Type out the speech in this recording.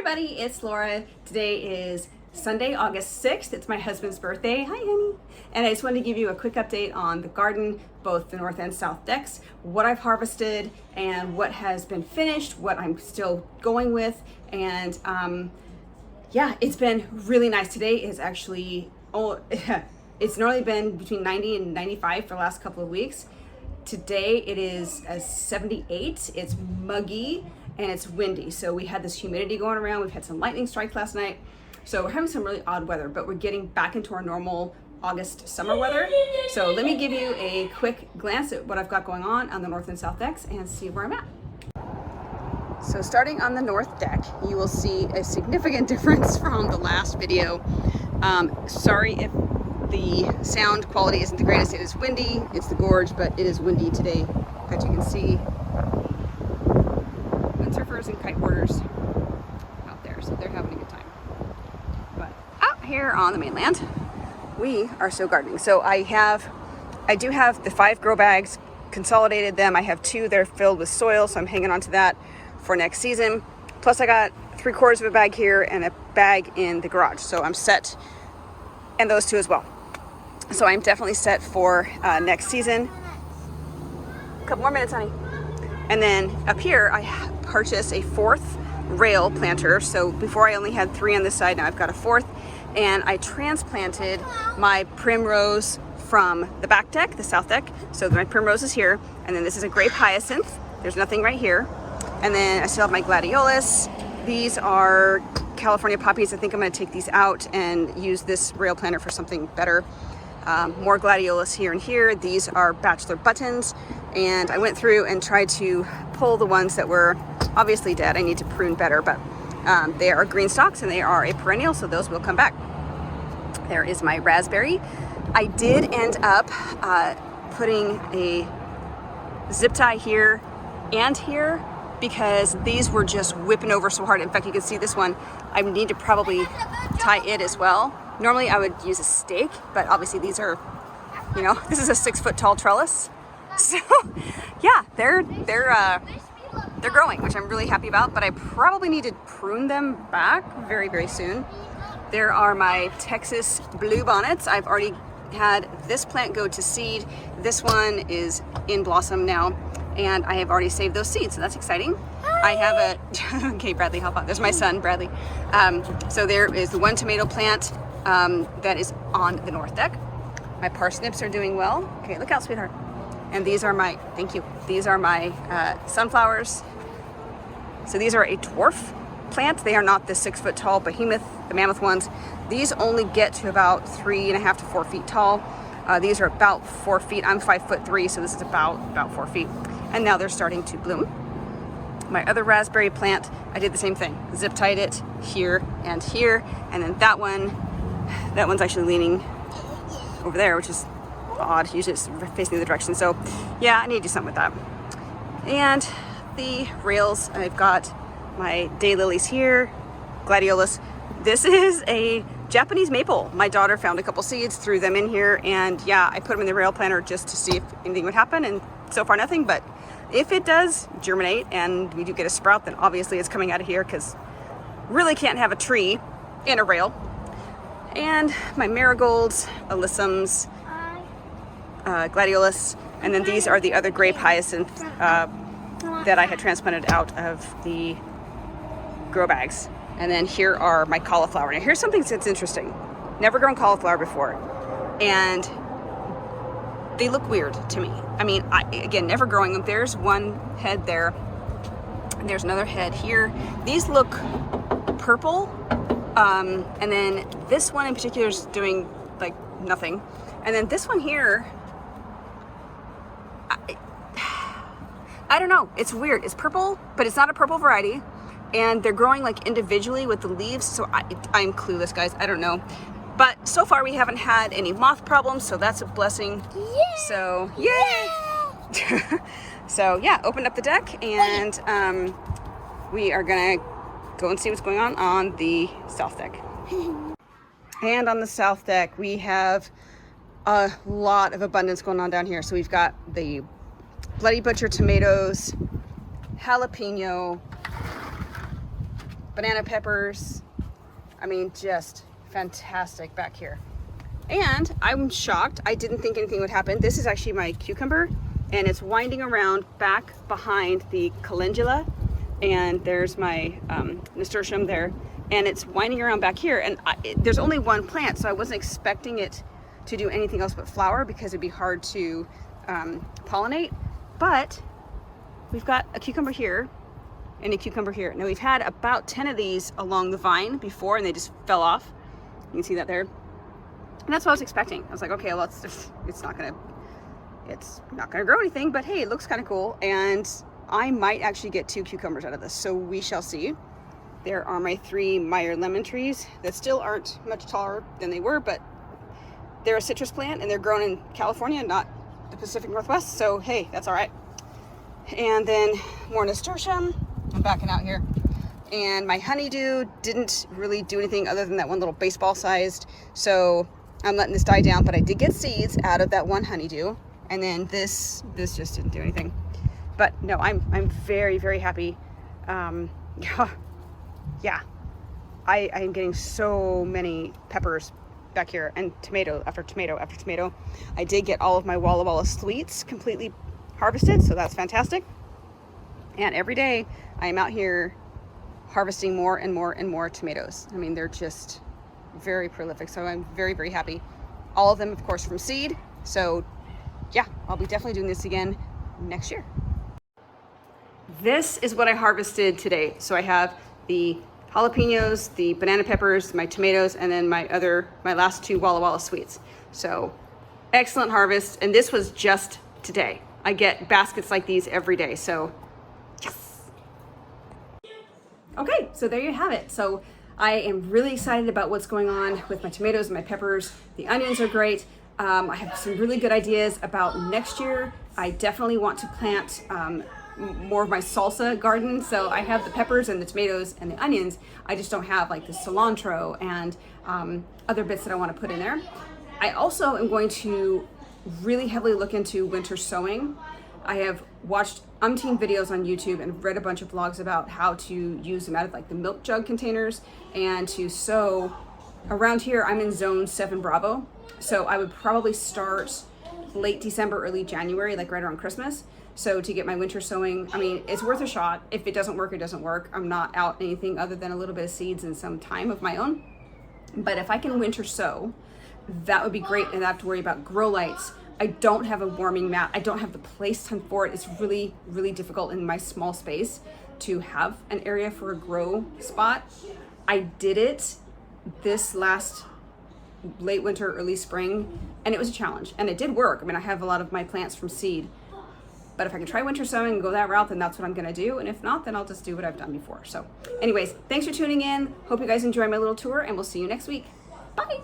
everybody, it's Laura. Today is Sunday, August 6th. It's my husband's birthday. Hi, honey. And I just wanted to give you a quick update on the garden, both the north and south decks, what I've harvested and what has been finished, what I'm still going with. And yeah, it's been really nice. Today is actually, it's normally been between 90 and 95 for the last couple of weeks. Today it is 78, it's muggy and it's windy. So we had this humidity going around. We've had some lightning strikes last night. So we're having some really odd weather, but we're getting back into our normal August summer weather. So let me give you a quick glance at what I've got going on the north and south decks and see where I'm at. So starting on the north deck, you will see a significant difference from the last video. Sorry if the sound quality isn't the greatest. It is windy, it's the gorge, but it is windy today. In fact, you can see windsurfers and kiteboarders out there, so they're having a good time. But out here on the mainland, we are still gardening. So I do have the 5 grow bags, consolidated them. I have 2 that are filled with soil, so I'm hanging on to that for next season. Plus I got 3/4 of a bag here and a bag in the garage. So I'm set, and those 2 as well. So I'm definitely set for next season. A couple more minutes, honey. And then up here, I purchased a 4th rail planter. So before I only had 3 on this side, now I've got a 4th. And I transplanted my primrose from the back deck, the south deck. So my primrose is here. And then this is a grape hyacinth. There's nothing right here. And then I still have my gladiolus. These are California poppies. I think I'm gonna take these out and use this rail planter for something better. More gladiolus here and here. These are bachelor buttons, and I went through and tried to pull the ones that were obviously dead. I need to prune better, but they are green stalks and they are a perennial, so those will come back. There is my raspberry. I did end up putting a zip tie here and here because these were just whipping over so hard. In fact, you can see this one. I need to probably tie it as well. Normally I would use a stake, but obviously these are, you know, this is a 6-foot tall trellis. So yeah, they're growing, which I'm really happy about, but I probably need to prune them back very, very soon. There are my Texas blue bonnets. I've already had this plant go to seed. This one is in blossom now, and I have already saved those seeds, so that's exciting. I have a, okay, Bradley, help out. There's my son, Bradley. So there is the 1 tomato plant that is on the north deck. My parsnips are doing well. Okay, look out, sweetheart. And these are my, thank you. These are my sunflowers. So these are a dwarf plant. They are not the 6-foot tall behemoth, the mammoth ones. These only get to about 3.5 to 4 feet tall. These are about 4 feet. I'm 5'3", so this is about 4 feet. And now they're starting to bloom. My other raspberry plant, I did the same thing. Zip tied it here and here. And then that one's actually leaning over there, which is odd. Usually it's facing the other direction. So yeah, I need to do something with that. And the rails, I've got my daylilies here, gladiolus. This is a Japanese maple. My daughter found a couple seeds, threw them in here, and yeah, I put them in the rail planter just to see if anything would happen, and so far nothing, but if it does germinate and we do get a sprout, then obviously it's coming out of here, because really can't have a tree in a rail. And my marigolds, alyssums, gladiolus, and then these are the other grape hyacinth that I had transplanted out of the grow bags. And then here are my cauliflower. Now here's something that's interesting. Never grown cauliflower before, and they look weird to me. I mean, again, never growing them. There's one head there, and there's another head here. These look purple, and then this one in particular is doing like nothing. And then this one here, I don't know, it's weird. It's purple, but it's not a purple variety. And they're growing like individually with the leaves, so I'm clueless, guys. I don't know. But so far we haven't had any moth problems, so that's a blessing. Yeah. So, yay! So yeah, opened up the deck, and we are gonna go and see what's going on the south deck. And on the south deck, we have a lot of abundance going on down here. So we've got the Bloody Butcher tomatoes, jalapeno, banana peppers. I mean, just fantastic back here. And I'm shocked. I didn't think anything would happen. This is actually my cucumber, and it's winding around back behind the calendula. And there's my nasturtium there, and it's winding around back here. And there's only one plant, so I wasn't expecting it to do anything else but flower because it'd be hard to pollinate. But we've got a cucumber here and a cucumber here. Now we've had about 10 of these along the vine before, and they just fell off. You can see that there. And that's what I was expecting. I was like, okay, well, it's not gonna grow anything, but hey, it looks kind of cool. And I might actually get 2 cucumbers out of this, so we shall see. There are my 3 Meyer lemon trees that still aren't much taller than they were, but they're a citrus plant and they're grown in California, not the Pacific Northwest, so hey, that's all right. And then more nasturtium. I'm backing out here. And my honeydew didn't really do anything other than that one little baseball sized, so I'm letting this die down, but I did get seeds out of that one honeydew. And then this just didn't do anything. But no, I'm very, very happy. Yeah, I am getting so many peppers back here, and tomato after tomato after tomato. I did get all of my Walla Walla sweets completely harvested, so that's fantastic. And every day I am out here harvesting more and more and more tomatoes. I mean, they're just very prolific, so I'm very, very happy. All of them, of course, from seed. So yeah, I'll be definitely doing this again next year. This is what I harvested today. So I have the jalapenos, the banana peppers, my tomatoes, and then my last 2 Walla Walla sweets. So excellent harvest. And this was just today. I get baskets like these every day. So yes. Okay, so there you have it. So I am really excited about what's going on with my tomatoes and my peppers. The onions are great. I have some really good ideas about next year. I definitely want to plant more of my salsa garden. So I have the peppers and the tomatoes and the onions. I just don't have like the cilantro and other bits that I want to put in there. I also am going to really heavily look into winter sowing. I have watched umpteen videos on YouTube and read a bunch of blogs about how to use them out of like the milk jug containers and to sow. Around here, I'm in zone 7 Bravo. So I would probably start late December, early January, like right around Christmas. So to get my winter sowing, I mean, it's worth a shot. If it doesn't work, it doesn't work. I'm not out anything other than a little bit of seeds and some time of my own. But if I can winter sow, that would be great. And I don't have to worry about grow lights. I don't have a warming mat. I don't have the place time for it. It's really, really difficult in my small space to have an area for a grow spot. I did it this last late winter, early spring, and it was a challenge, and it did work. I mean, I have a lot of my plants from seed, but if I can try winter sowing and go that route, then that's what I'm gonna do. And if not, then I'll just do what I've done before. So anyways, thanks for tuning in. Hope you guys enjoy my little tour, and we'll see you next week. Bye.